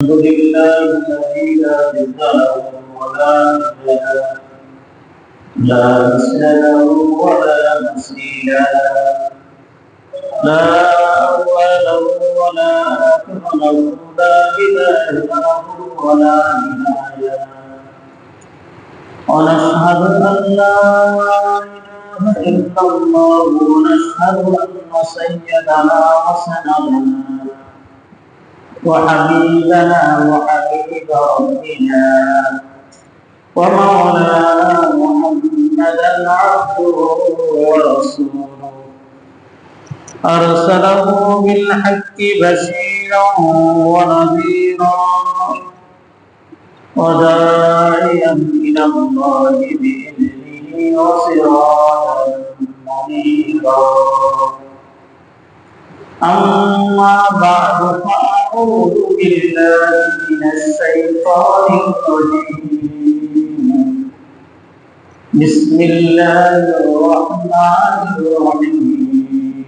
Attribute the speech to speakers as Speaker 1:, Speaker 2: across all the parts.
Speaker 1: الحمد لله الذي لا جد له ولا ند له، لا مثل له ولا مثيل له، لا أول له ولا آخر له، لا بداية له ولا نهاية. ونشهد أن لا إله إلا الله، ونشهد أن سيدنا وسندنا وحبيبنا وحبيب ربنا ومولانا محمدا عبده ورسوله، أرسله بالحق بشيرا ونذيرا وداعيا إلى الله بإذنه وسراجا منيرا. أما بعد فأعوذ بالله من الشيطان الرجيم. بسم الله الرحمن الرحيم.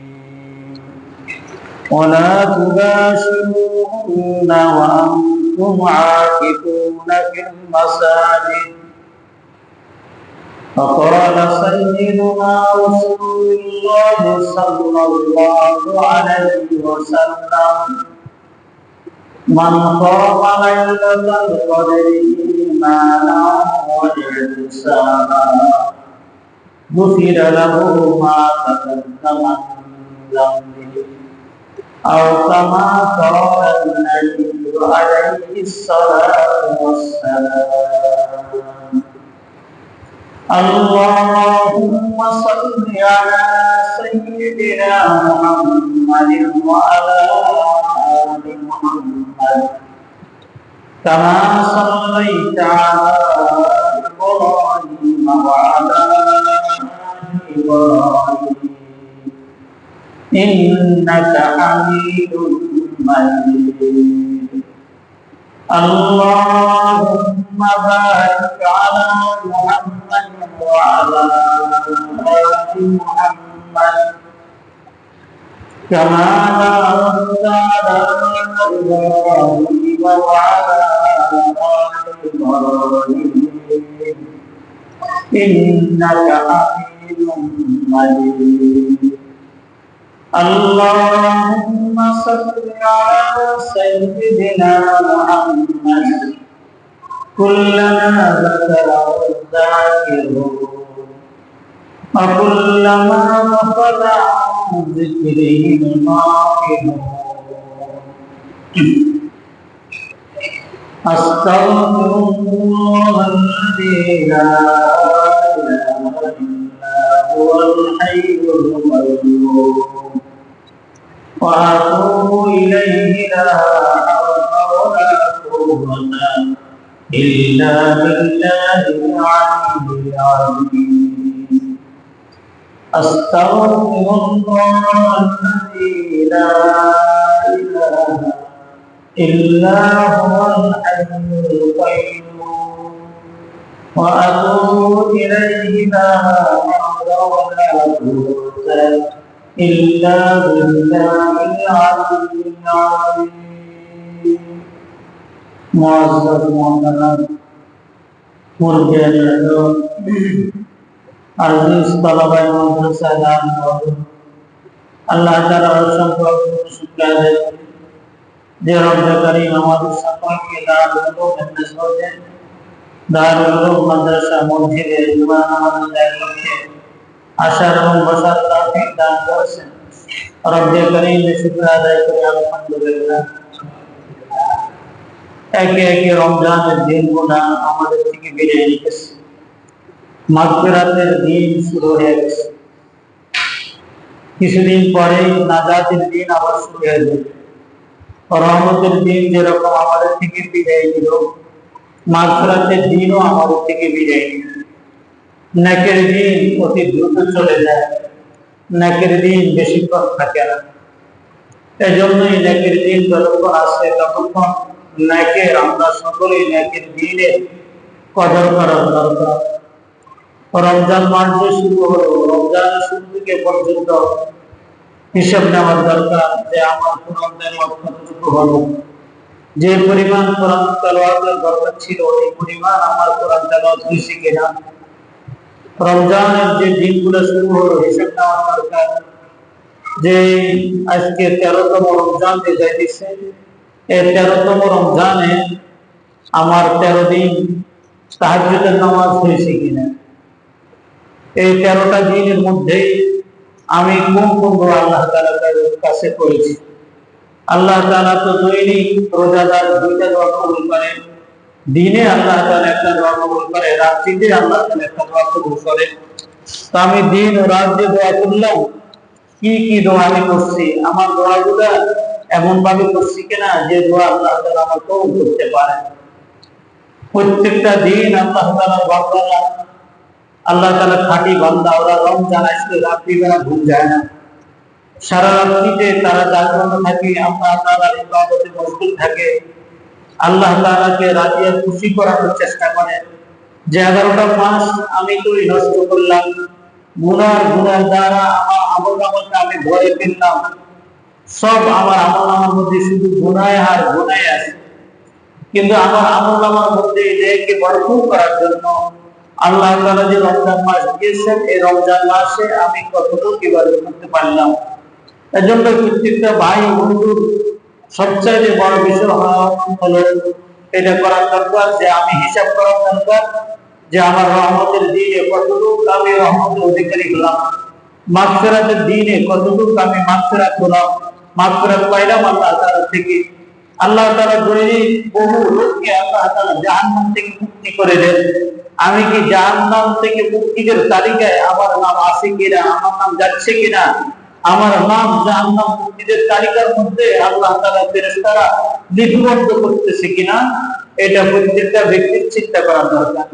Speaker 1: ولا تباشروهن وأنتم عاكفون في المساجد. فقال سيدنا رسول الله صلى الله عليه وسلم: من قام ليلة القدر إيمانا واحتسابا غفر له ما تقدم من ذنبه، أو كما قال النبي عليه الصلاة والسلام. اللهم صل على سيدنا محمد وعلى آل محمد كما صليت على إبراهيم وعلى آل إبراهيم إنك حميد مجيد. اللهم بارك على محمد وعلى آل محمد كما باركت على إبراهيم وعلى آل إبراهيم إنك حميد مجيد. اللهم صل على سيدنا محمد كلما ذكره الذاكرون وكلما غفل عن ذكره الغافلون. أستغفر الله الذي لا إله إلا هو الحي القيوم وأتوب إليه لا حول ولا قوة إلا بالله العلي العظيم. أستغفر الله الذي لا إله إلا هو الحي القيوم وأتوب إليه لا حول ولا قوة إلا بالله العلي العظيم. معزز محترم مرجعين عزيز طلبة مدرسة دار আল্লাহ তাআলা অসংখ্য শুকরিয়া যে রব্বে করিম আমাদের সকলকে দারুল উলুম নসরতে দারুল উলুম মাদ্রাসা মসজিদে জুমা নামাজ আদায় করতে আশার এবং বসার তৌফিক দান করেছেন। রব্বে করিম শুকরিয়া আদায় করি আলহামদুলিল্লাহ। একে একে রমজানের দিনগুলো আমাদের থেকে বিদায় নিতেছে, মাগফিরাতের দিন শুরু হয়ে গেছে। কিছুদিন পরেই নাজাতের দিন আবার শুরু হয়ে যাবে। রহমতের দিন যেরকম আমাদের থেকে বিদায় নিল, মাগফিরাতের দিনও আমাদের থেকে বিদায় নিল। নেকের দিন অতি দ্রুত চলে যায়, নেকের দিন বেশিক্ষণ থাকে না। এজন্যই নেকের দিন যতক্ষণ আসে ততক্ষণ নেকের আমরা সকলেই নেকের দিনের কদর করার দরকার। রমজান মাস যে শুরু হলো, রমজানের শুরু থেকে পর্যন্ত হিসাব নেওয়ার দরকার যে আমার রমজানের কতটুকু হলো, যে পরিমাণ কোরআন তেলাওয়াতের দরকার ছিল এই পরিমাণ আমার কোরআন তেলাওয়াত হয়েছে কিনা, রমজানের যে দিনগুলো শুরু হলো হিসাব নেওয়ার দরকার যে আজকে 13তম রমজান যাইতেছে, এই 13তম রমজানে আমার 13 দিন তাহাজ্জুদের নামাজ হয়েছে কিনা, এই 13টা দিনের মধ্যে আমি কোন কোন দোয়া আল্লাহ তাআলার কাছে করেছি। আল্লাহ তাআলা তো দৈনিক রোজাদার দুইটা দোয়া কবুল করেন, দিনে আল্লাহ তাআলা একটা দোয়া কবুল করে, রাত্রিতে আল্লাহ তাআলা একটা দোয়া কবুল করে। তো আমি দিন ও রাত যে দোয়া করলাম, কি কি দোয়া আমি করছি, আমার দোয়াগুলো এমন ভাবে করছি কিনা যে দোয়া আল্লাহ তাআলা আমার কবুল করতে পারে। প্রত্যেকটা দিন আল্লাহ তাআলার বান্দারা, আল্লাহ তাআলা খাঁটি বান্দা, ওরা রমজান আসলে রাত্রিবেলা ঘুম যায় না, সারা রাত্রিতে তারা জাগ্রত থাকে, আল্লাহ তাআলার ইবাদতে মশগুল থাকে, আল্লাহ তাআলাকে রাজি আর খুশি করার চেষ্টা করে যে 11টা মাস আমি তো নষ্ট করলাম, গুনার দ্বারা আমার আমল-নামাকে আমি ভরে ফেললাম, সব আমার আমল-নামার মধ্যে শুধু গুনাহ আর গুনাহ আছে। কিন্তু আমার আমল-নামার মধ্যে এটাকে ভরপুর করার জন্য আল্লাহ তাআলা যে রমজান মাস দিয়েছেন, এই রমজান মাসে আমি কতটুকু ইবাদত করতে পারলাম। এজন্য প্রত্যেকটা ভাই বন্ধুর সবচেয়ে বড় বিষয় হলো এটা করার দরকার যে আমি হিসাব করার দরকার যে আমার রহমতের দিনে কতটুকু আমি রহমতের অধিকারী হলাম, মাগফিরাতের দিনে কতটুকু আমি মাগফিরাত হলাম, মাগফিরাত পাইলাম আল্লাহ তাআলা থেকে। আল্লাহ তাআলা দৈনিক বহু লোককে আল্লাহ তাআলা জাহান্নাম থেকে মুক্তি করে দেন। আমি কি জাহান্নাম থেকে মুক্তির তালিকায় আমার নাম আছে কিনা, আমার নাম যাচ্ছে কিনা, আমার নাম জাহান্নাম মুক্তিদের তালিকার মধ্যে আল্লাহ তাআলা ফেরেশতারা লিপিবদ্ধ করতেছে কিনা, এটা প্রত্যেকটা ব্যক্তির চিন্তা করা দরকার।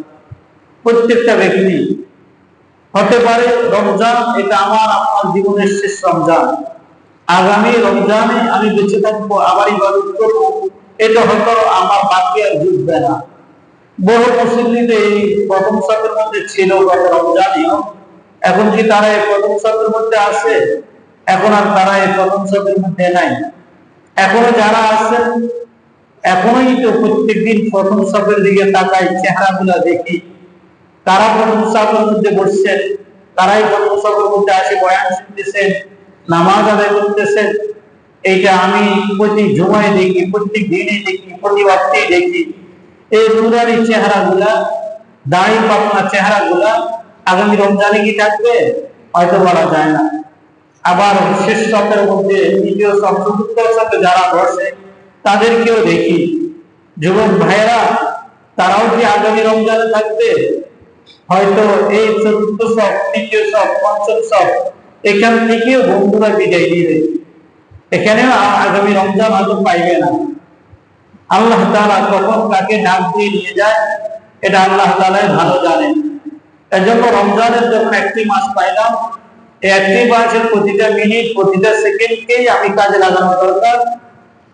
Speaker 1: প্রত্যেকটা ব্যক্তি হতে পারে রমজান এটা আমার আপনার জীবনের শেষ রমজান, আগামী রমজানে আমি বেঁচে থাকবো, আবার ইবাদত করবো, এটা হয়তো আমার বাকি আর জুটবে না। বহু মুসলিম এই প্রথম সফের মধ্যে ছিল গত রমজানেও, এখন কি তারা এই প্রথম সফের মধ্যে আছে? এখন আর তারা এই প্রথম সফের মধ্যে নাই। এখনো যারা আছেন এখনোই তো প্রত্যেকদিন প্রথম সফের দিকে তাকাই, চেহারাগুলা দেখি, তারা প্রথম সফের মধ্যে বসছেন, তারাই প্রথম সফের মধ্যে আসে বয়ান শুনতেছেন, নামাজ আদায় করতেছেন। এইটা আমি প্রতি জুমায় দেখি, প্রত্যেক দিনে দেখি, প্রতি ওয়াক্তেই দেখি। এই নুরানি চেহারাগুলা, দাড়ি পাতলা চেহারাগুলা আগামী রমজানে কি থাকবে হয়তো বলা যায় না। আবার শেষ সপ্তাহের মধ্যে দ্বিতীয় সপ্তাহ চতুর্থ সপ্তাহে যারা বসে তাদেরকেও দেখি, যুবক ভাইয়েরা তারাও কি আগামী রমজানে থাকবে? হয়তো এই চতুর্থ সপ্তাহ, তৃতীয় সপ্তাহ, পঞ্চম সপ্তাহ এখান থেকেও বন্ধুরা বিদায় দিবে, এখানেও আগামী রমজান হয়তো পাইবে না। আল্লাহ তাআলা কখন কাকে ডাক দিয়ে নিয়ে যায় এটা আল্লাহ তাআলাই ভালো জানেন। এজন্য রমজানের যখন একটি মাস পাইলাম, এই একটি মাসের প্রতিটা মিনিট, প্রতিটা সেকেন্ডকেই আমি কাজে লাগানো দরকার।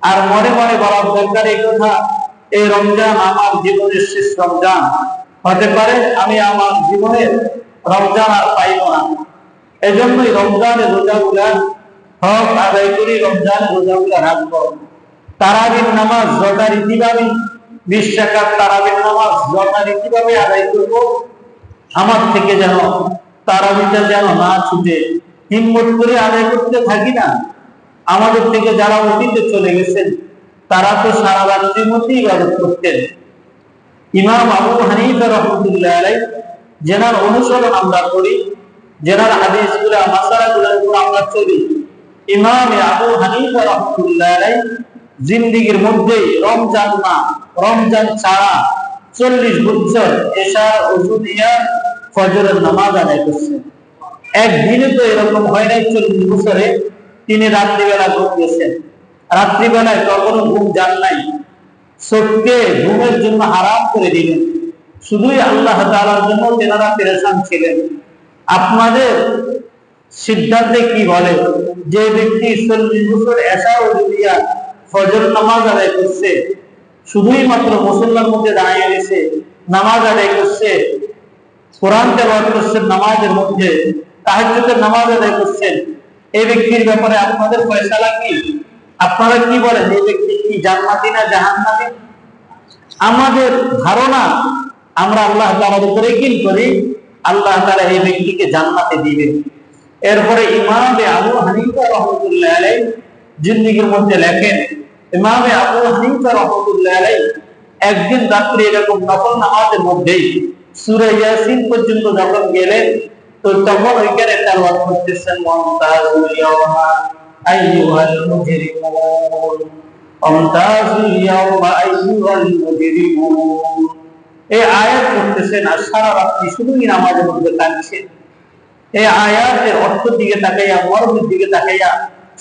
Speaker 1: আর মনে মনে বলার দরকার এই কথা, এই রমজান আমার জীবনের শেষ রমজান হতে পারে, আমি আমার জীবনের রমজান আর পাইব না। এজন্যই রমজানের রোজাগুলা হক আদায় করি, রমজানের রোজাগুলা রাখবো। তারাবির নামাজ যথারীতিভাবে 20 রাকাত তারাবির নামাজ যথারীতিভাবে আদায় করব। আমার থেকে যেন তারাবিটা যেন না ছুটে, হিম্মত করে আদায় করতে থাকি না। আমাদের থেকে যারা অতীতে চলে গেছেন তারা তো সারা রাত্রির মধ্যেই ইবাদত করতেন। ইমাম আবু হানিফা রাহমাতুল্লাহ আলাইহি যেনার অনুসরণ আমরা করি, যেনার হাদিসগুলো মাসালাগুলোর উপর আমরা চলি, ইমাম আবু হানিফা রাহমাতুল্লাহ আলাইহি জিন্দেগীর মধ্যে রমজান না, রমজান ছাড়া 40 বছর এশা ওযু দিয়া ফজরের নামাজ আদায় করছেন। একদিনে তো এরকম হয় নাই 40 বছরে তিনি রাত্রিবেলা ঘুম গেছেন, রাত্রিবেলায় কখনো ঘুম যান নাই, চোখকে ঘুমের জন্য হারাম করে দিলেন, শুধুই আল্লাহ তাআলার জন্য তেনারা পেরেশান ছিলেন। আপনাদের সিদ্ধান্তে কি বলে? যে ব্যক্তি 40 বছর এশা ওযু দিয়া ফজর নামাজ আদায় করছে, শুধুই মাত্র মুসল্লার মধ্যে দাঁড়িয়ে গেছে, নামাজ আদায় করছে, কোরআন তেলাওয়াত করছেন, নামাজের মধ্যে তাহাজ্জুদের নামাজ আদায় করছেন, এই ব্যক্তির ব্যাপারে আপনাদের ফয়সালা কি? আপনারা কি বলেন এই ব্যক্তি ব্যক্তি জান্নাতি না জাহান্নামী? আমাদের ধারণা, আমরা আল্লাহ তাআলার উপরে ইয়াকিন করি আল্লাহ তাআলা এই ব্যক্তিকে জান্নাতে দিবেন। এরপরে ইমাম আবু হানিফা রাহমাতুল্লাহ আলাইহি জিন্দেগীর মধ্যে লেখেন, ইমাম আবু হানিফা রাহমাতুল্লাহ আলাইহি একদিন রাত্রে এরকম নফল নামাজের মধ্যেই সূরা ইয়াসিন পর্যন্ত যখন গেলেন, তো তখন ওইখানে তেলাওয়াত করতেছেন, মুমতাজুল ইয়াওমা আইয়ুহাল মুজরিমুন, মুমতাজুল ইয়াওমা আইয়ুহাল মুজরিমুন, এই আয়াত পড়তেছেন আর সারা রাত্রি শুধুই নামাজের মধ্যে কাঁদছেন। এই আয়াতের অর্থের দিকে তাকাইয়া, মর্মের দিকে তাকাইয়া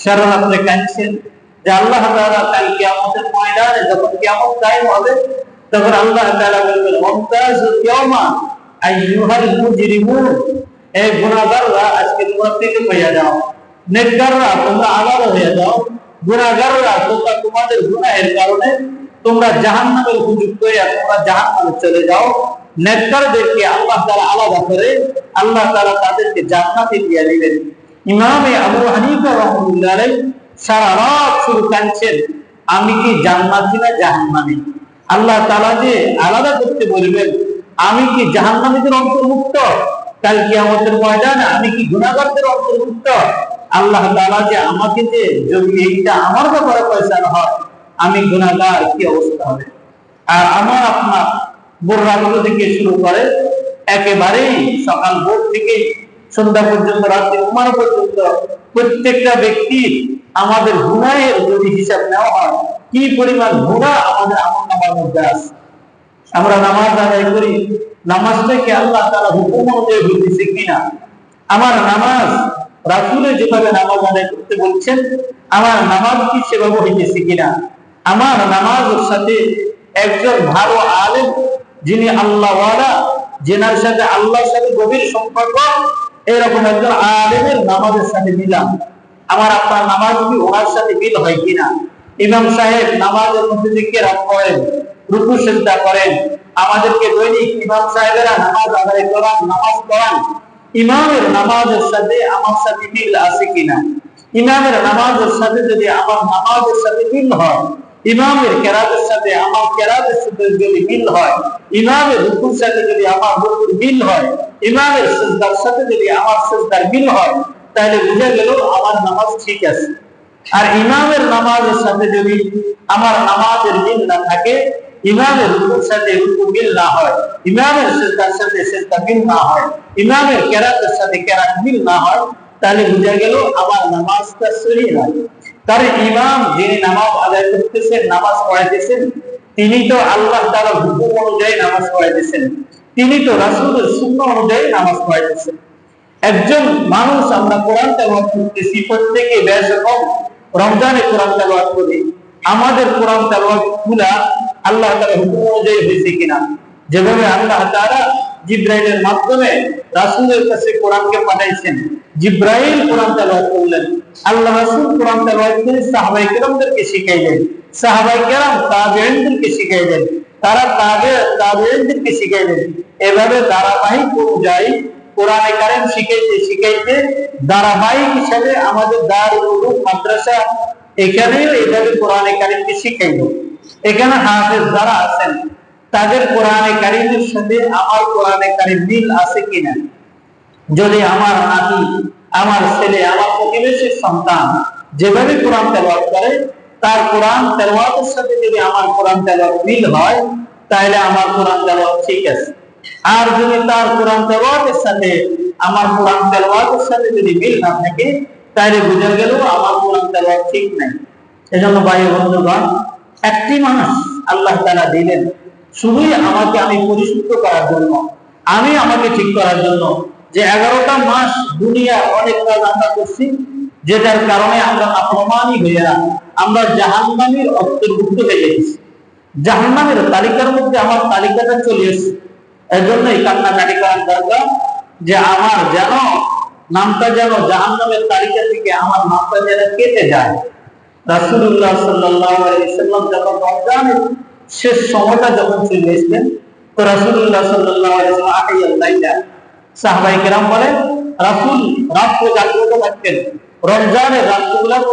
Speaker 1: সারা রাত্রে কাঁদছেন যে আল্লাহ তাআলা কাল কিয়ামতের ময়দানে যখন কিয়ামত কায়েম হবে, তখন আল্লাহ তাআলা বলবেন, মুমতাজুল ইয়াওমা আইয়ুহাল মুজরিমুন, এই গুনাহগাররা আজকে তোমরা পৃথক হয়ে যাও, নেককাররা তোমরা আলাদা হয়ে যাও, গুনাহগাররা তোমরা তোমাদের গুনাহের কারণে তোমরা জাহান্নামের উপযুক্ত হয়ে তোমরা জাহান্নামে চলে যাও। নেককারদেরকে আল্লাহ তাআলা আলাদা করে আল্লাহ তাআলা তাদেরকে জান্নাতে দিয়ে দিবেন। ইমাম আবু হানিফা রাহমাতুল্লাহ আলাইহি সারা রাত শুধু কাঁদছেন, আমি কি জান্নাতি না জাহান্নামী? আল্লাহ তাআলা যে আলাদা করতে বলবেন, আমি কি জাহান্নামীদের অন্তর্ভুক্ত? কাল কিয়ামতের ময়দানে আমি কি গুনাহগারদের অন্তর্ভুক্ত? আল্লাহ তাআলা যে আমাকে যে যদি এইটা আমার ব্যাপারে ফয়সালা হয়, আমি গুনাহগার, কি অবস্থা হবে? আর আমার আপনার ভোর রাত থেকে শুরু করে একেবারেই সকাল ভোর থেকে সন্ধ্যা পর্যন্ত, রাত্রি ঘুমানো পর্যন্ত প্রত্যেকটা ব্যক্তির আমাদের গুনাহের যদি হিসাব নেওয়া হয়, কি পরিমাণ গুনাহ আমাদের আমলনামার মধ্যে আছে। আমরা নামাজ আদায় করি, নামাজটাকে আল্লাহ তাআলা হুকুম অনুযায়ী হইতেছে কিনা? আমার নামাজ রাসূলের যেভাবে নামাজ আদায় করতে বলছেন, আমার নামাজ কি সেভাবে হইতেছে কিনা? আমার নামাজের সাথে একজন ভালো আলেম, যিনি আল্লাহ ওয়ালা, যেনার সাথে আল্লাহর সাথে গভীর সম্পর্ক, এরকম একজন আলেমের নামাজের সাথে মিলাম, আমার আপনার নামাজ কি ওনার সাথে মিল হয় কিনা? ইমাম সাহেব নামাজের মধ্যে যে কিরাত করেন, রুকু সিজদা করেন, আমাদেরকে দৈনিক ইমাম সাহেবেরা নামাজ আদায় করান, নামাজ পড়ান, ইমামের নামাজের সাথে আমার সাথে মিল আছে কিনা? ইমামের নামাজের সাথে যদি আমার নামাজের সাথে মিল হয়, ইমামের কেরাতের সাথে আমার কেরাতের সাথে যদি মিল হয়, ইমামের রুকুর সাথে যদি আমার রুকুর মিল হয়, ইমামের সিজদার সাথে যদি আমার সিজদার মিল হয়, তাহলে বুঝা গেল আমার নামাজ ঠিক আছে। আর ইমামের নামাজের সাথে যদি আমার নামাজের মিল না থাকে, ইমামের রুকুর সাথে রুকু মিল না হয়, ইমামের সিজদার সাথে সিজদা মিল না হয়, ইমামের কেরাতের সাথে কেরাত মিল না হয়, তাহলে বুঝা গেল আমার নামাজটা সহি নয়। কারণ ইমাম যিনি নামাজ আদায় করতেছেন, নামাজ পড়াইতেছেন, তিনি তো আল্লাহ তাআলার হুকুম অনুযায়ী নামাজ পড়াইতেছেন, তিনি তো রাসূলের সুন্নাহ অনুযায়ী নামাজ পড়াইতেছেন। একজন মানুষ, আমরা কোরআন তেলাওয়াত করতেছি, প্রত্যেকে বেশ রকম রমজানে কোরআন তেলাওয়াত করি, আমাদের কোরআন তেলাওয়াত গুলা আল্লাহ তাআলার হুকুম অনুযায়ী হয়েছে কিনা? যেভাবে আল্লাহ তাআলা জিবরাইলের মাধ্যমে রাসূলের কাছে কোরআনকে পাঠাইছেন, জিবরাইল কোরআন তেলাওয়াত করলেন, আল্লাহ রাসূল কোরআন তেলাওয়াত করে সাহাবায়ে কেরামদেরকে শিখাইলেন, সাহাবায়ে কেরাম তাবেঈনদেরকে শিখাইলেন, তারা তাবেঈনদেরকে শিখাইলেন। এভাবে ধারাবাহিক অনুযায়ী কোরআনে কারীম শিখাইতে শিখাইতে ধারাবাহিক হিসাবে আমাদের দারুল উলুম মাদ্রাসা এখানেও এইভাবে কোরআনে কারীমকে শিখাইলো। এখানে হাফেজ যারা আছেন, তাদের কোরআনে কারীমের সাথে আমার কোরআনে কারীম মিল আছে কিনা? যদি আমার নাতি, আমার ছেলে, আমার প্রতিবেশীর সন্তান যেভাবে কোরআন তেলাওয়াত করে, তার কোরআন তেলাওয়াতের সাথে যদি আমার কোরআন তেলাওয়াত মিল হয়, তাহলে আমার কোরআন তেলাওয়াত ঠিক আছে। আর যদি তার কোরআন তেলাওয়াতের সাথে আমার কোরআন তেলাওয়াতের সাথে যদি মিল না থাকে, তাহলে বুঝা গেল আমার কোরআন তেলাওয়াত ঠিক নাই। এজন্য ভাই বন্ধুগণ, একটি মানুষ আল্লাহ তাআলা দিলেন শুধুই আমাকে আমি পরিশুদ্ধ করার জন্য, আমি আমাকে ঠিক করার জন্য, যে 11টা মাস দুনিয়া অনেক কাজ আমরা করছি, যেটার কারণে আমরা নাফরমানি হয়ে আমরা জাহান্নামীর অন্তর্ভুক্ত হয়ে গেছি। জাহান্নামের তালিকার মধ্যে আমার তালিকাটা চলে এসেছে। এজন্যই কান্নাকাটি করার দরকার যে আমার যেন নামটা যেন জাহান্নামের তালিকা থেকে আমার নামটা যেন কেটে যায়। রাসূলুল্লাহ সাল্লাল্লাহু আলাইহি ওয়াসাল্লাম যখন রমজানের শেষ সময়টা যখন চলে এসেছেন, তো রাসূলুল্লাহ সাল্লাল্লাহু আলাইহি ওয়াসাল্লাম আহিয়াল লাইলা, সাহাবায়ে কেরাম বলেন রাসূল রাতে জাগ্রত থাকতেন, রমজানের রাতগুলোর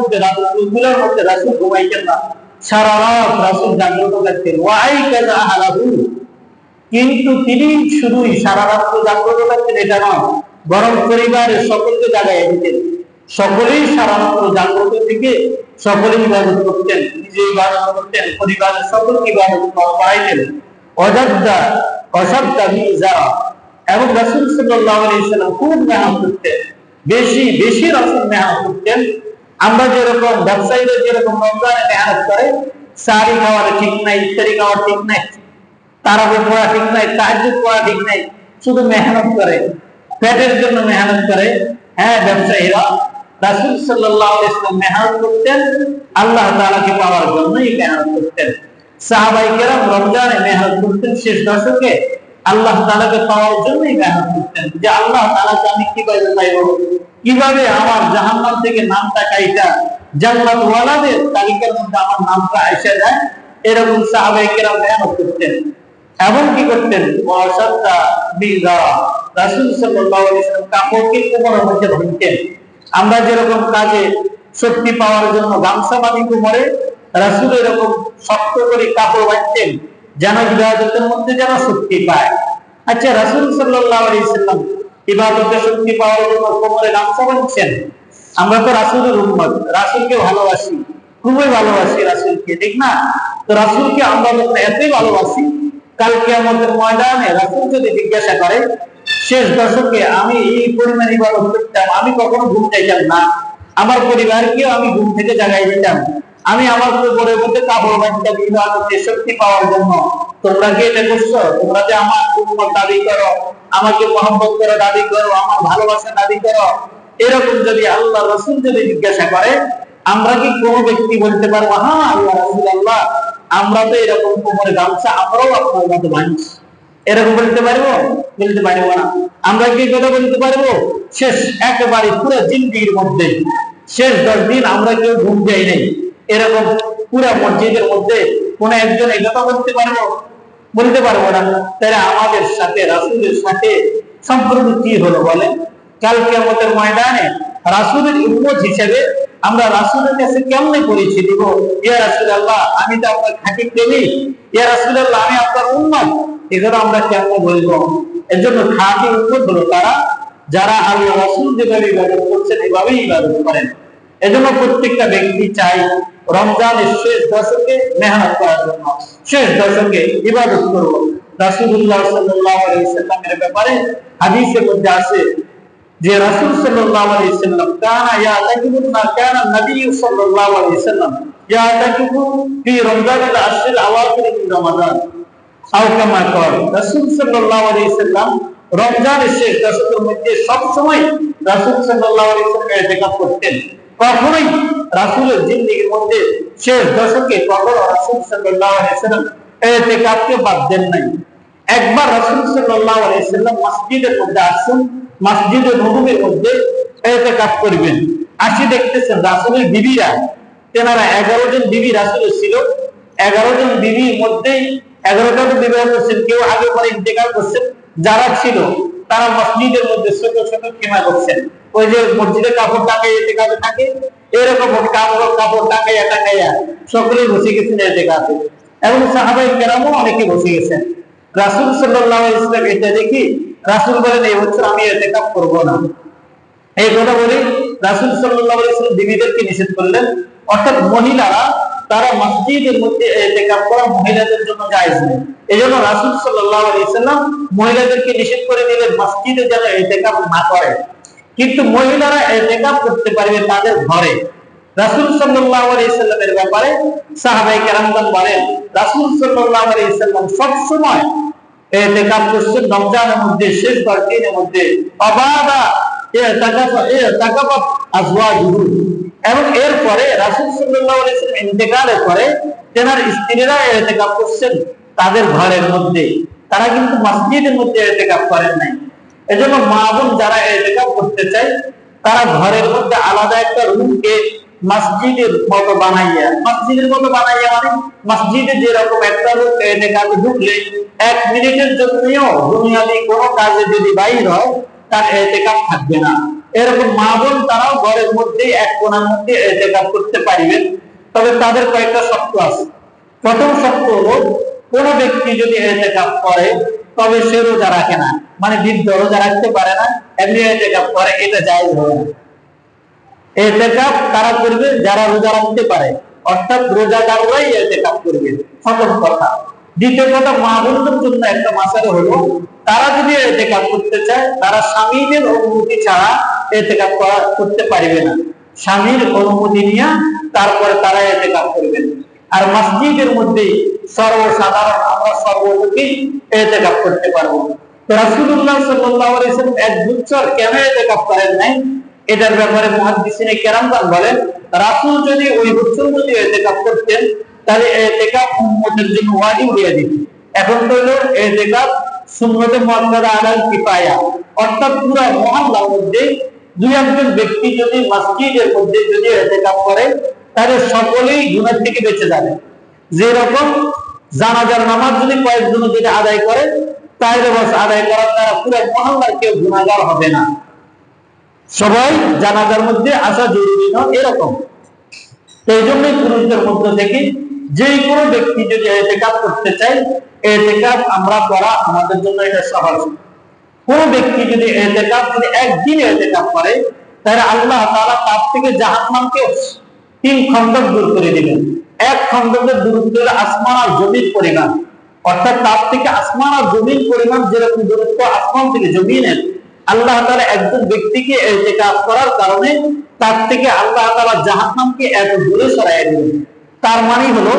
Speaker 1: মধ্যে রাসূল ঘুমাইতেন না, সারা রাত রাসূল জাগ্রত থাকতেন। ওয়াইকাযা আহলাহু, কিন্তু তিনি শুধুই সারা রাত জাগ্রত থাকতেন এটা নয়, বরং পরিবারের সকলকে জাগাইয়া দিতেন। সকলেই সারা রাত জাগ্রত থেকে সকলেই ইবাদত করতেন, নিজে ইবাদত করতেন, পরিবারের সকলকে ইবাদত করাইতেন। অজাদ্দা অসাদ্দা মিজারা, এবং রাসূল সাল্লাল্লাহু আলাইহি ওয়াসাল্লাম খুব মেহনত করতেন, বেশি বেশি রাসূল মেহনত করতেন। আমরা যেরকম ব্যবসায়ীরা যেরকম রমজানে মেহনত করে, সারি খাওয়ার ঠিক নাই, ইফতারি খাওয়ার ঠিক নাই, তারাবি পড়া ঠিক নাই, তাহাজ্জুদ পড়া ঠিক নাই, শুধু মেহনত করে, পেটের জন্য মেহনত করে। হ্যাঁ, ব্যবসায়ীরা রাসূল সাল্লাল্লাহু আলাইহি ওয়াসাল্লাম মেহনত করতেন, আল্লাহ তাআলাকে পাওয়ার জন্যই মেহনত করতেন। সাহাবায়ে কেরাম রমজানে মেহনত করতেন, শেষ দশকে আল্লাহ তাআলাকে পাওয়ার জন্যই মেহনত করতেন, যে আল্লাহ তাআলাকে আমি কিভাবে পাইব, কিভাবে আমার জাহান্নাম থেকে নামটা কাইটা জান্নাত ওয়ালাদের তালিকার মধ্যে আমার নামটা আইসা যায়। এরকম সাহাবায়ে কেরাম মেহনত করতেন। এবং কি করতেন, ওয়াসাদা বিজারা, রাসূল সাল্লাল্লাহু আলাইহি ওয়াসাল্লাম কাপড়কে কোমরের মধ্যে বাঁধতেন। আমরা যেরকম কাজে শক্তি পাওয়ার জন্য গামছা বাঁধি কোমরে, রাসূল এরকম শক্ত করে কাপড় বাঁধতেন যেন ইবাদতের মধ্যে যেন শক্তি পায়। আচ্ছা, রাসূল সাল্লাল্লাহু আলাইহি ওয়াসাল্লাম ইবাদতে শক্তি পাওয়ার জন্য কোমরে গামছা বাঁধছেন। আমরা তো রাসূলের উম্মত, রাসূলকে ভালোবাসি, খুবই ভালোবাসি রাসূলকে, ঠিক না? তো রাসূলকে আমরা যখন এতই ভালোবাসি, কাল কিয়ামতের ময়দানে রাসূল যদি জিজ্ঞাসা করে, শেষ দশকে আমি এই পরিমাণ ইবাদত করতাম, আমি কখনো ঘুম চাইতাম না, আমার পরিবারকেও আমি ঘুম থেকে জাগাই দিতাম, আমি আমার কোমরের মধ্যে কাপড় বাঁধতাম ইবাদতে শক্তি পাওয়ার জন্য, তোমরা কি এটা করছো? তোমরা যে আমার উম্মত দাবি করো, আমাকে মহব্বত করে দাবি করো, আমার ভালোবাসা দাবি করো, এরকম যদি আল্লাহ রাসূল যদি জিজ্ঞাসা করে, আমরা কি কোনো ব্যক্তি বলতে পারবো, হ্যাঁ আল্লাহ রাসূলুল্লাহ, আমরা তো এরকম কোমরে গামছা আমরাও আপনার মতো বাঁধছি? এরকম বলতে পারবো? বলতে পারবো না। আমরা কি কথা বলতে পারবো? শেষ একেবারে পুরো জিন্দেগীর মধ্যে শেষ 10 দিন আমরা কেউ ঘুম যাই নাই, এরকম পুরো মসজিদের মধ্যে কোন একজন এই কথা বলতে পারবো? বলতে পারবো না। তাহলে আমাদের সাথে রাসূলের সাথে সম্পর্ক কি হলো বলেন? কাল কিয়ামতের ময়দানে রাসূলের উম্মত হিসেবে আমরা রাসূলের কাছে কেমনে পরিচয় দিব? ইয়া রাসূলুল্লাহ, আমি তো আপনার খাঁটি প্রেমিক, ইয়া রাসূলুল্লাহ, আমি আপনার উম্মত, এগুলো আমরা কেমনে বলবো? এর জন্য খাঁটি উম্মত হলো তারা যারা আল্লাহ রাসূল যেভাবে ইবাদত করছেন এভাবেই ইবাদত করেন। এজন্য প্রত্যেকটা ব্যক্তি চাই রমজানের শেষ দশকে মেহনত করার জন্য, শেষ দশকে ইবাদত করব। রাসূলুল্লাহ সাল্লাল্লাহু আলাইহি ওয়াসাল্লামের ব্যাপারে হাদিসের মধ্যে আছে যে রাসূল সাল্লাল্লাহু আলাইহি ওয়াসাল্লাম কানা ইয়াতাকিবু মা কানা নবী সাল্লাল্লাহু আলাইহি ওয়াসাল্লাম ইয়াতাকিবু ফি রমজানিল আশরিল আওয়াখির মিন রমাদান আও কামা ক্বাল। রাসূল সাল্লাল্লাহু আলাইহি ওয়াসাল্লাম রমজানের শেষ দশকের মধ্যে সব সময় রাসূল সাল্লাল্লাহু আলাইহি ওয়াসাল্লাম ইতিকাফ করতেন। কখনোই রাসূলের জিন্দেগীর মধ্যে শেষ দশকে কখনো রাসূল সাল্লাল্লাহু আলাইহি ওয়াসাল্লাম ইতিকাফকে বাদ দেন নাই। একবার রাসূল সাল্লাল্লাহু আলাইহি ওয়াসাল্লাম মসজিদের মধ্যে আসেন, মসজিদে নববীর মধ্যে ইতিকাফ করবেন। আসি দেখতেছেন রাসূলের বিবিরা, তেনারা 11 জন বিবি রাসূলের ছিল, 11 জন বিবির মধ্যে 11টা বিবাহ করছেন, কেউ আগে পরে ইন্তেকাল করছেন। যারা ছিল তারা মসজিদের মধ্যে ছোট ছোট খেমা করছেন, ওই যে মসজিদে কাপড় টাকায় ইতিকাফে থাকে, এরকম কাপড় টাকাইয়া সকলেই বসে গেছেন ইতিকাফে, এবং সাহাবায়ে কেরামও অনেকে বসে গেছেন। রাসূল সাল্লাল্লাহু আলাইহি ওয়াসাল্লাম এটা দেখি রাসূল বলেন, এই বছর আমি ইতিকাফ করব না। এই কথা বলে রাসূল সাল্লাল্লাহু আলাইহি ওয়াসাল্লাম বিবিদেরকে নিষেধ করলেন, অর্থাৎ মহিলারা তারা মসজিদের মধ্যে ইতিকাফ করা মহিলাদের জন্য জায়েজ নেই। এজন্য রাসূল সাল্লাল্লাহু আলাইহি ওয়াসাল্লাম মহিলাদেরকে নিষেধ করে দিলেন মসজিদে যেন ইতিকাফ না করে, কিন্তু মহিলারা ইতিকাফ করতে পারবে তাদের ঘরে। রাসূল সাল্লাল্লাহু আলাইহি ওয়াসাল্লামের ব্যাপারে সাহাবায়ে কেরামগণ বলেন, রাসূল সাল্লাল্লাহু আলাইহি ওয়াসাল্লাম সব সময় ইতিকাফ করছেন রমজানের মধ্যে শেষ 10 দিনের মধ্যে। অবাদা ইতিকাফ আজওয়াজুহু, এবং এরপরে রাসূল সাল্লাল্লাহু আলাইহি ওয়াসাল্লাম ইন্তেকালের পরে তেনার স্ত্রীরা ইতিকাফ করছেন তাদের ঘরের মধ্যে, তারা কিন্তু মসজিদের মধ্যে ইতিকাফ করেন নাই। এজন্য মা বোন যারা ইতিকাফ করতে চায় তারা ঘরের মধ্যে আলাদা একটা রুমকে মসজিদের মতো বানাইয়া, মসজিদের মতো বানাইয়া মানে মসজিদে যেরকম একটা লোক ইতিকাফে ঢুকলে 1 মিনিটের জন্যও দুনিয়াবি কোনো কাজে যদি বাইর হয় তার ইতিকাফ থাকবে না, এরকম মা বোন তারাও ঘরের মধ্যে এক কোণার মধ্যে ইতিকাফ করতে পারবেন। তবে তাদের কয়েকটা শর্ত আছে। প্রথম শর্ত হলো কোন ব্যক্তি যদি ইতিকাফ করে তবে সে রোজা রাখে না, মানে বৃদ্ধ রোজা রাখতে পারে না, এমনি ইতিকাফ করে, এটা জায়েজ হবে না। ইতিকাফ তারা করবে যারা রোজা রাখতে পারে, অর্থাৎ রোজাদাররাই ইতিকাফ করবে, প্রথম কথা। দ্বিতীয় কথা, মা বোনদের জন্য একটা মাসালা হলো তারা যদি ইতিকাফ করতে চায় তারা স্বামীদের অনুমতি ছাড়া ইতিকাফ করতে পারবে না, স্বামীর অনুমতি নিয়ে তারপরে তারা ইতিকাফ করবেন। আর মসজিদের মধ্যে সর্বসাধারণ আমরা সর্বলোকেই ইতিকাফ করতে পারবো। তো রাসূলুল্লাহ সাল্লাল্লাহু আলাইহি ওয়াসাল্লাম এক বছর কেন ইতিকাফ করেন নাই, এটার ব্যাপারে মুহাদ্দিসিনে কেরামগণ বলেন রাসূল যদি ওই বছর যদি ইতিকাফ করতেন তাহলে ইতিকাফ উম্মতের জন্য ওয়াজিব হয়ে যেত। এখন তো হলো ইতিকাফ সুন্নতে মুআক্কাদা আলাল কিফায়া, অর্থাৎ পুরো মহল্লার মধ্যে দুই একজন ব্যক্তি যদি মসজিদের মধ্যে যদি ইতিকাফ করে তাহলে সকলেই গুনাহ থেকে বেঁচে যাবে। যেরকম জানাজার নামাজ যদি কয়েকজন যদি আদায় করে তাহলে বস আদায় করার দ্বারা পুরো মহল্লার কেউ গুনাহগার হবে না, সবাই জানাজার মধ্যে আসা জরুরি নয়, এরকম। এই জন্যই পুরুষদের মধ্য থেকে যে কোনো ব্যক্তি যদি ইতিকাফ করতে চায়, ইতিকাফ আমরা করা আমাদের জন্য এটা সহজ। কোন ব্যক্তি যদি ইতিকাফ যদি একদিন ইতিকাফ করে তাহলে আল্লাহ তাআলা তার থেকে জাহান্নামকে 3 খণ্ডক দূর করে দিবেন। এক খণ্ডকের দূরত্ব হলো আসমান আর জমির পরিমাণ, অর্থাৎ তার থেকে আসমান আর জমির পরিমাণ যেরকম দূরত্ব আসমান থেকে জমিনের, আল্লাহ তাআলা একজন ব্যক্তিকে ইতিকাফ করার কারণে তার থেকে আল্লাহ তাআলা জাহান্নামকে এত দূরে সরাইয়া দিবেন। তার মানে হলো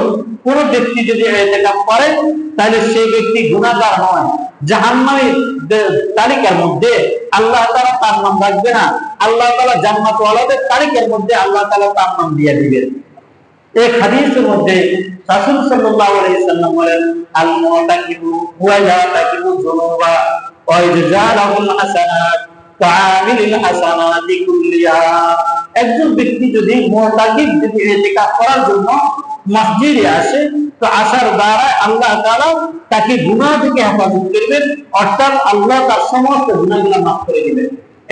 Speaker 1: কোন ব্যক্তি যদি ইতিকাফ করে তাহলে সেই ব্যক্তি গুনাহগার নয়, জাহান্নামের তালিকার মধ্যে আল্লাহ তাআলা তার নাম রাখবে না, আল্লাহ তাআলা জান্নাত ওয়ালাদের তালিকার মধ্যে আল্লাহ তাআলা তার নাম দিয়ে দিবেন। এক হাদিসের মধ্যে রাসূল সাল্লাল্লাহু আলাইহি ওয়াসাল্লাম বলেন আল মুতাকিবু ওয়া ইয়াতাকিবু যুনুবা ওয়া ইজালাহুল হাসানাত কাআমিলিল হাসানাতি কুল্লিহা। একজন ব্যক্তি যদি মুতাকিব যদি ইতিকাফ করার জন্য মসজিদে আসে তো আসার দ্বারা আল্লাহ তাআলা তাকে গুনাহ থেকে হেফাজত করবেন, অর্থাৎ আল্লাহ তার সমস্ত গুনাহগুলো মাফ করে দিবেন।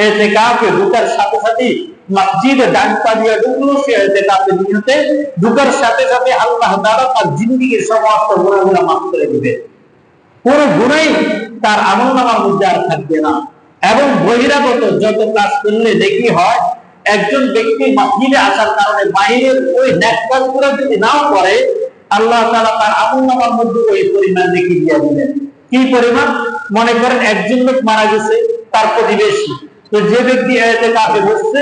Speaker 1: ইতিকাফে ঢোকার সাথে সাথে মসজিদে ডান পা দিয়ে ঢুকলো, সে ইতিকাফে নিয়তে ঢোকার সাথে সাথে আল্লাহ তাআলা তার জিন্দেগীর সমস্ত গুনাহগুলো মাফ করে দিবেন। কোন গুনাহই তার আমলনামার মধ্যে আর থাকবে না। এবং বহিরাগত যত কাজ করলে দেখি হয়, একজন ব্যক্তি মসজিদে আসার কারণে বাইরের ওই নেক কাজগুলো যদি নাও করে আল্লাহ তাআলা তার আমলনামার মধ্যে ওই পরিমাণ দেখি দিয়ে দিবেন। কি পরিমাণ? মনে করেন একজন লোক মারা গেছে, তার প্রতিবেশী, তো যে ব্যক্তি ইতিকাফে বসছে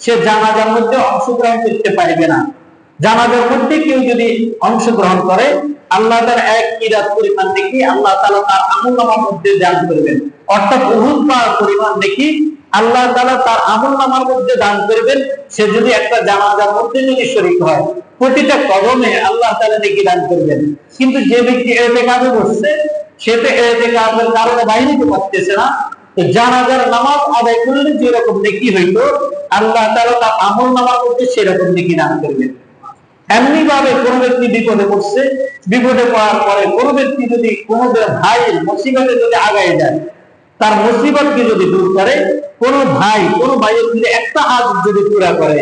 Speaker 1: সে জানাজার মধ্যে অংশগ্রহণ করতে পারবে না। জানাজার মধ্যে কেউ যদি অংশগ্রহণ করে আল্লাহ তাআলা এক কিরাত পরিমাণ দেখি আল্লাহ তাআলা তার আমলনামার মধ্যে দান করবেন, অর্থাৎ উহুদ পাহাড় পরিমাণ দেখি আল্লাহ তাআলা তার আমলনামার মধ্যে দান করবেন। সে যদি একটা জানাজার মধ্যে যদি শরীক হয় প্রতিটা কদমে আল্লাহ তাআলা নেকি দান করবেন। কিন্তু যে ব্যক্তি ইতিকাফে বসছে সে তো ইতিকাফের কারণে বাইরে যেতে পারতেছে না, তো জানাজার নামাজ আদায় করলে যেরকম নেকি হইতো আল্লাহ তাআলা তার আমলনামার মধ্যে সেরকম নেকি দান করবেন। এমনি ভাবে কোন ব্যক্তি বিপদে পড়ছে, বিপদে পড়ার পরে কোন ব্যক্তি যদি কোন ভাইয়ের মুসিবতে যদি আগায় যায়, তার মুসিবতকে যদি দূর করে, কোন ভাইয়ের যদি একটা হাত যদি পুরা করে,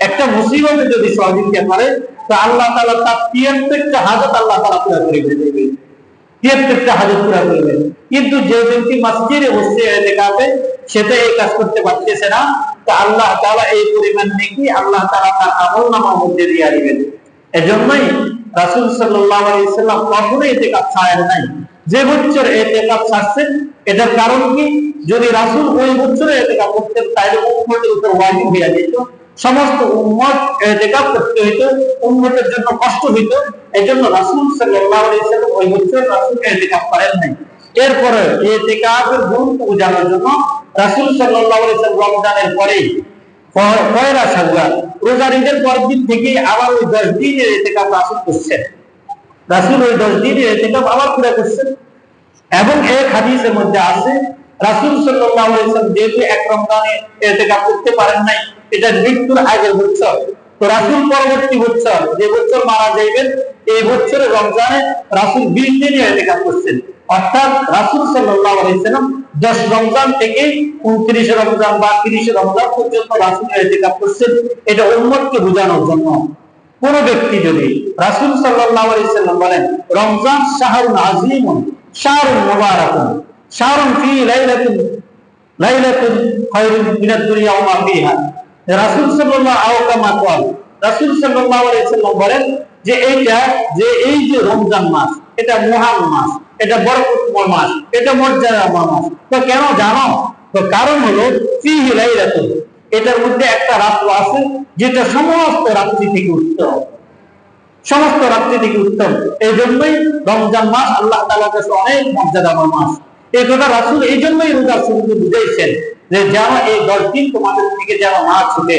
Speaker 1: একটা মুসিবতে যদি সহযোগিতা করে, তো আল্লাহ তাআলা তার 73টা হাজত আল্লাহ তাআলা পুরা করে দেবেন, 73টা হাজত পুরা করবেন। কিন্তু যে ব্যক্তি মসজিদে বসে ইতিকাফে সেটা এই কাজ করতে পারতেছে না, তো আল্লাহ তাআলা এই পরিমাণ নেকি আল্লাহ তাআলা তার আমলনামার মধ্যে দিয়ে দিবেন। এজন্যই রাসূল সাল্লাল্লাহু আলাইহি ওয়াসাল্লাম কখনোই ইতিকাফ ছাড়েন নাই। যে বছর ইতিকাফ ছাড়ছেন এটার কারণ কি? যদি রাসূল ওই বছরে ইতিকাফ করতেন তাহলে উম্মতের উপর ওয়াজিব হয়ে যেত, সমস্ত উম্মত ইতিকাফ করতে হইতো, উম্মতের জন্য কষ্ট হইতো। এজন্য রাসূল সাল্লাল্লাহু আলাইহি ওয়াসাল্লাম ওই বছর রাসূল ইতিকাফ করেন নাই। এরপরে ইতিকাফের গুরুত্ব বোঝানোর জন্য রাসূল সাল্লাল্লাহু আলাইহি ওয়াসাল্লাম রমজানের পরে পয়লা শাওয়াল রোজার ঈদের পরের দিন থেকে আবার ওই 10 দিনের ইতিকাফ রাসূল করছেন। রাসূল ওই 10 দিনের ইতিকাফ আবার পুরো করছেন। এবং এক হাদিসের মধ্যে আছে রাসূল সাল্লাল্লাহু আলাইহি ওয়াসাল্লাম যেহেতু এক রমজানে ইতিকাফ করতে পারেন নাই, এটা মৃত্যুর আগের বছর, তো রাসূল পরবর্তী বছর যে বছর মারা যাবেন এই বছরে রমজানে রাসূল 20 দিন ইতিকাফ করছেন। অর্থাৎ রাসূল সাল্লাল্লাহু আলাইহি ওয়াসাল্লাম 10 রমজান থেকে 29 রমজান বা 30 রমজান পর্যন্ত রাসূল ইতিকাফ করছেন। এটা উম্মতকে বোঝানোর জন্য। কোন ব্যক্তি যদি, রাসূল সাল্লাল্লাহু আলাইহি সাল্লাম বলেন রমজান শাহরুন আযীমুন শাহরুন মুবারাকুন শাহরুন ফি লাইলাতুন খায়রুন মিনাদ দুনিয়া ওয়া মা ফিহা। রাসূল সাল্লাল্লাহু আলাইহি সাল্লাম বলেন যে এই যে রমজান মাস, এটা মহান মাস, এটা বরকতময় মাস, এটা মর্যাদাময় মাস। তো কেন জানো? তো কারণ হলো ফিহি লাইলাতুন, এটার মধ্যে একটা রাত্র আছে যেটা সমস্ত রাত্রি থেকে উত্তম, সমস্ত রাত্রি থেকে উত্তম। এই জন্যই রমজান মাস আল্লাহ তাআলার কাছে অনেক মর্যাদাময় মাস। এই কথা রাসূল এই জন্যই রোজার শুরুতে বুঝাইছেন যে যেন এই 10 দিন তোমাদের থেকে যেন না ছুটে।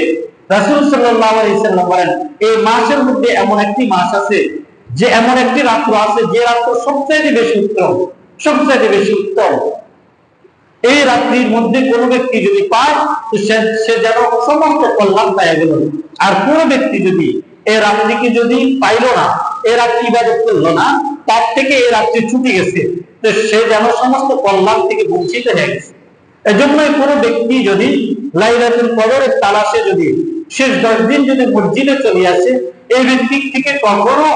Speaker 1: রাসূল সাল্লাল্লাহু আলাইহি সাল্লাম বলেন এই মাসের মধ্যে এমন একটি মাস আছে, যে এমন একটি রাত্র আছে যে রাত্র সবচেয়ে বেশি উত্তম, সবচেয়ে বেশি উত্তম। এই রাত্রির মধ্যে কোন ব্যক্তি যদি পায় তো সে যেন সমস্ত কল্যাণ পাইয়া গেল। আর কোন ব্যক্তি যদি এই রাত্রিকে যদি পাইল না, এই রাত্রি ইবাদত করলো না, তার থেকে এই রাত্রি ছুটে গেছে, তো সে যেন সমস্ত কল্যাণ থেকে বঞ্চিত হয়ে গেছে। এজন্য কোন ব্যক্তি যদি লাইলাতুল কদরের তালাশে যদি শেষ 10 দিন যদি মসজিদে চলে আসে, এই ব্যক্তি থেকে কখনো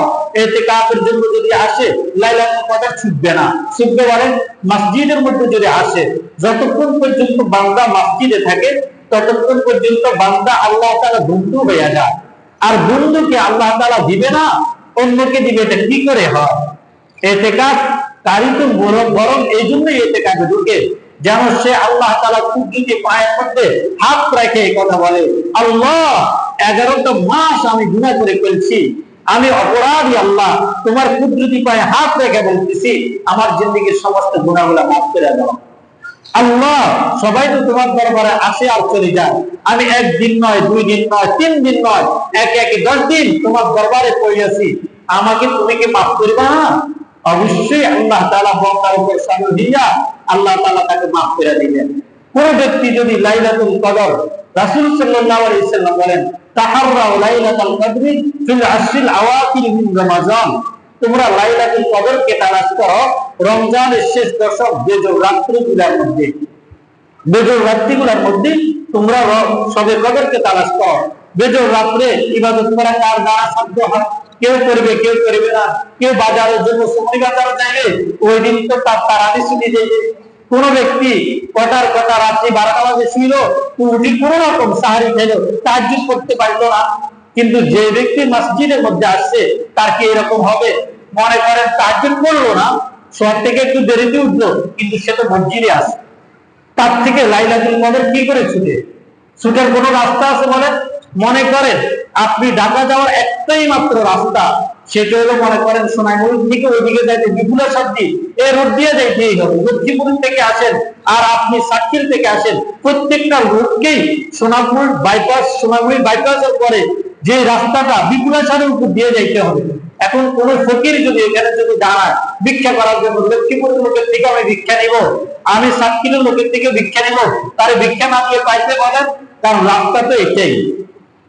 Speaker 1: ইতিকাফের জন্য যদি আসে লাইলাতুল কদর ছুটবে না। ছুটবে বলেন মসজিদের মধ্যে যদি আসে, যতক্ষণ পর্যন্ত বান্দা মসজিদে থাকে ততক্ষণ পর্যন্ত বান্দা আল্লাহ তাআলা বন্ধু হয়ে যায়। আর বন্ধুকে আল্লাহ তাআলা দিবে না, অন্যকে দিবে, এটা কি করে হয়? ইতিকাফ কারি তো বরং এই জন্যই ইতিকাফে ঢুকে যেন সে আল্লাহ তাআলা কুদরতি পায়ের মধ্যে হাত রেখে কথা বলে, আল্লাহ 11টা মাস আমি গুনাহ করে ফেলছি, আমি অপরাধী, আল্লাহ তোমার কুদরতি পায়ে হাত রেখে বলতেছি আমার জিন্দেগীর সমস্ত গুনাহগুলো মাফ করে দাও। আল্লাহ সবাই তো তোমার দরবারে আসে আর চলে যায়, আমি 1 দিন নয়, 2 দিন নয়, 3 দিন নয়, একে 10 দিন তোমার দরবারে পড়েছি, আমাকে তুমি কি মাফ করবে না? অবশ্যই আল্লাহ তাআলা বান্দার উপর সহৃদয়, আল্লাহ তাআলা তাকে মাফ করে দিবেন। কোন ব্যক্তি যদি লাইলাতুল কদর, রাসূল সাল্লাল্লাহু আলাইহি সাল্লাম বলেন তাহাররাউ লাইলাতুল কদরি ফিল আশরিল আওয়াখির মিন রমাজান, তোমরা লাইলাতুল কদরকে তালাশ করো রমজানের শেষ দশক বেজোর রাত্রিগুলোর মধ্যে, বেজোর রাত্রিগুলোর মধ্যে তোমরা শবে কদরকে তালাশ করো। বেজোর রাত্রে ইবাদত করা কার দ্বারা সাধ্য হয়? কেউ করবে, কেউ করবে না। কেউ বাজারের জন্য সময় বাজারে যাবে, ওই দিন তো তার তারাবি ছুটি দেবে। কোন ব্যক্তি কটার রাত্রি 12টা বাজে ছিল, উঠি কোন রকম সাহারি খেলো, তাহাজ্জুদ করতে পারলো না। কিন্তু যে ব্যক্তি মসজিদের মধ্যে আসছে তার কি এরকম হবে? মনে করেন তাহাজ্জুদ করলো না, শহর থেকে একটু দেরিতে উঠলো, কিন্তু সে তো মসজিদে আসে, তার থেকে লাইলাতুল কদর কি করে ছুটে? ছুটার কোন রাস্তা আছে বলেন? মনে করেন আপনি ঢাকা যাওয়ার একটাই মাত্র রাস্তা, সেটা হলো মনে করেন সোনাইমুড়ি থেকে ওইদিকে যাইতে বিপুলা সাথী এই রোড দিয়ে যাইতেই হবে। লক্ষ্মীপুর থেকে আসেন আর আপনি সাক্ষীর থেকে আসেন, প্রত্যেকটা রোডকেই সোনাইমুড়ি বাইপাসের পরে যে রাস্তাটা বিপুলা সাথের উপর দিয়ে যাইতে হবে। এখন কোন ফকির যদি এখানে যদি দাঁড়ায় ভিক্ষা করার জন্য, লক্ষ্মীপুর লোকের থেকে আমি ভিক্ষা নিব, আমি সাক্ষীর লোকের থেকে ভিক্ষা নিব, তার ভিক্ষা না দিয়ে পাইতে বলেন? কারণ রাস্তা তো এটাই।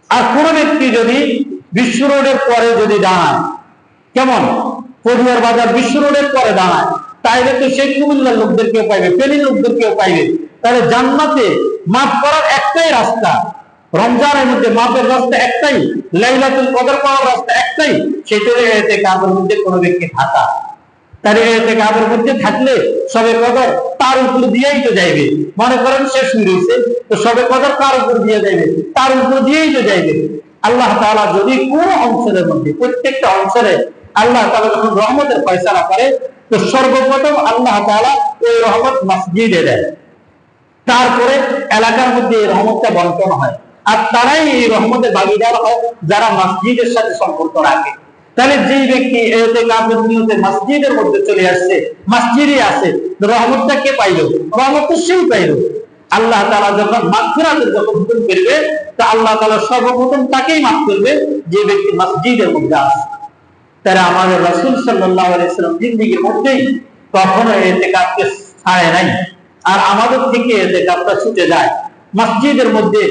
Speaker 1: আর কোন ব্যক্তি যদি বিশ্ব রোডের পরে যদি দাঁড়ায়, কেমন পড়ুয়ার বাজার বিশ্ব রোডের পরে দাঁড়ায়, তাইলে তো সেই কুমিল্লার লোকদের কেউ পাইবে, ফেনীর লোকদের কেউ পাইবে। তাহলে জান্নাতে মাফ করার একটাই রাস্তা, রমজানের মধ্যে মাফের রাস্তা একটাই, লাইলাতুল কদর পাওয়ার রাস্তা একটাই, সেটা হলো ইতিকাফের মধ্যে কোন ব্যক্তি থাকা। তাহলে ইতিকাফের মধ্যে থাকলে শবে কদর তার উপর দিয়েই তো যাইবে। মনে করেন শেষ হয়ে গেছে, তো শবে কদর কার উপর দিয়ে যাইবে? তার উপর দিয়েই তো যাইবে। আল্লাহ তাআলা যদি কোন অঞ্চলের মধ্যে, প্রত্যেকটা অঞ্চলে আল্লাহ তাআলা যখন রহমতের ফয়সালা করে, তো সর্বপ্রথম আল্লাহ তাআলা এই রহমত মসজিদে দেয়, তারপরে এলাকার মধ্যে এই রহমতটা বন্টন হয়। আর তারাই এই রহমতের ভাগীদার হয় যারা মসজিদের সাথে সম্পর্ক রাখে। তাহলে যে ব্যক্তি ইতিকাফের নিয়তে মসজিদের মধ্যে চলে আসছে, মসজিদে আসে, রহমতটা কে পাইলো? রহমত তো সেই পাইলো। আল্লাহ তাআলা যখন মাগফিরাতের যখন হুকুম করবে, তা আল্লাহ তাআলা সর্বপ্রথম তাকেই মাফ করবে যে ব্যক্তি মসজিদের মধ্যে আসে। তারা আমাদের রাসূল সাল্লাল্লাহু আলাইহি সাল্লাম জিন্দেগীর মধ্যেই কখনো ইতিকাফকে ছাড়ে নাই। আর আমাদের থেকে ইতিকাফটা ছুটে যায় মসজিদের মধ্যে।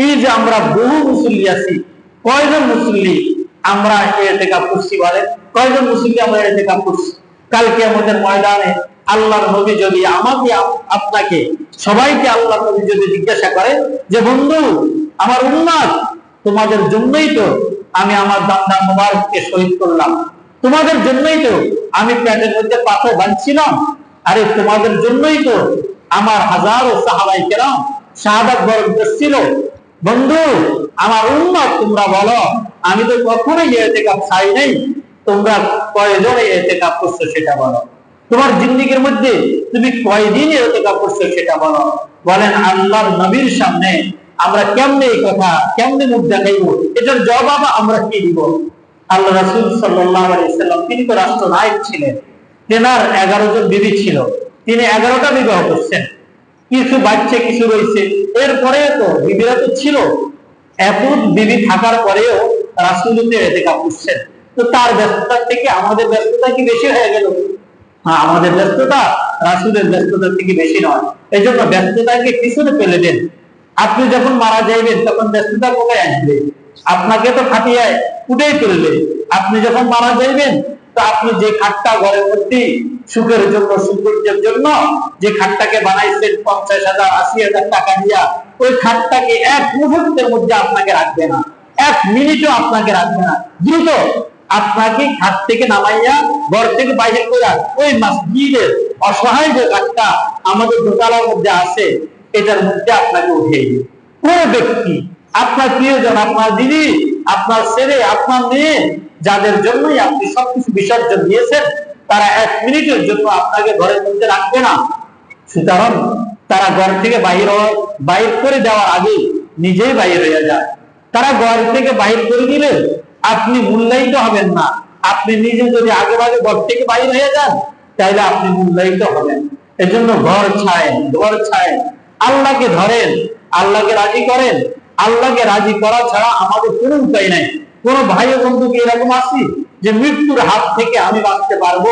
Speaker 1: এই যে আমরা বহু মুসল্লি আছি, কয়জন মুসল্লি আমরা ইতিকাফ করছি বলেন? কয়জন মুসল্লি আমরা ইতিকাফ করছি? কালকে আমাদের ময়দানে আল্লাহর নবী যদি আমাকে, আপনাকে, সবাইকে আল্লাহর নবী যদি জিজ্ঞাসা করে যে বন্ধু আমার উম্মত তোমাদের জন্যই তো আমি আমার দান্দা মুবারককে শহীদ করলাম। তোমাদের জন্যই তো আমি পেটের মধ্যে পাথর বাঁধছিলাম। আরে তোমাদের জন্যই তো আমার হাজারো সাহাবায়ে কেরাম শাহাদাত বরণ করছিল। বন্ধু, আমার উম্মত, তোমরা বলো, আমি তো কখনোই ইতিকাফ চাই নাই, তোমরা কয়জনে ইতিকাফ করছো সেটা বলো। তোমার জিন্দেগীর মধ্যে তুমি কয়দিন ইতিকাফ করছো সেটা বলো। বলেন, আল্লাহর নবীর সামনে আমরা কেমনে এই কথা, কেমনে মুখ দেখাইবো? এটার জবাব আমরা কি দিব? আল্লাহ রাসূল সাল্লাল্লাহু আলাইহি সাল্লাম তিনি তো রাষ্ট্রনায়ক ছিলেন। তেনার 11 জন বিবি ছিল, তিনি 11টা বিবাহ করছেন। কিছু বাচ্চা কিছু রয়েছে, এরপরে তো বিবিরা তো ছিল। এত বিবি থাকার পরেও রাসূল ইতিকাফ করছেন। তো তার ব্যস্ততা থেকে আমাদের ব্যস্ততা কি বেশি হয়ে গেল? হ্যাঁ, আমাদের ব্যস্ততা রাসূলের ব্যস্ততার থেকে বেশি নয়। এই জন্য ব্যস্ততাকে পিছনে ফেলে দেন। আপনি যখন মারা যাইবেন তখন ব্যস্ততা কোথায় আসবে? আপনাকে তো খাটিয়ে উঠেই তুলবে। আপনি যখন মারা যাইবেন তো আপনি যে খাটটা ঘরের মধ্যে সুখের জন্য, সৌন্দর্যের জন্য যে খাটটাকে বানাইছেন 50,000 80,000 টাকা দিয়া, ওই খাটটাকে এক মুহূর্তের মধ্যে আপনাকে রাখবে না, এক মিনিটও আপনাকে রাখবে না। দ্রুত আপনাকে খাট থেকে নামাইয়া ঘর থেকে বাইরে করে ওই মসজিদের অসহায় যে খাটটা আমাদের দোতলার মধ্যে আছে এটার মধ্যে আপনাকে উঠিয়ে দিবে। কোন ব্যক্তি, আপনার প্রিয়জন, আপনার দিদি, আপনার ছেলে, আপনার মেয়ে, যাদের জন্যই আপনি সবকিছু বিসর্জন দিয়েছেন, তারা এক মিনিটের জন্য আপনাকে ঘরের মধ্যে রাখবে না। সুতরাং তারা ঘর থেকে বাইর করে দেওয়ার আগে নিজেই বাইর হয়ে যায়। তারা ঘর থেকে বাইর করে দিলে আপনি মূল্যায়িত হবেন না। আপনি নিজে যদি আগে ভাগে ঘর থেকে বাইর হয়ে যান তাহলে আপনি মূল্যায়িত হবেন। এজন্য ঘর ছাড়েন, ঘর ছাড়েন, আল্লাহকে ধরেন, আল্লাহকে রাজি করেন। আল্লাহকে রাজি করা ছাড়া আমাদের কোনো উপায় নাই। কোন ভাই ও বন্ধু কি এরকম আছে যে মৃত্যুর হাত থেকে আমি বাঁচতে পারবো?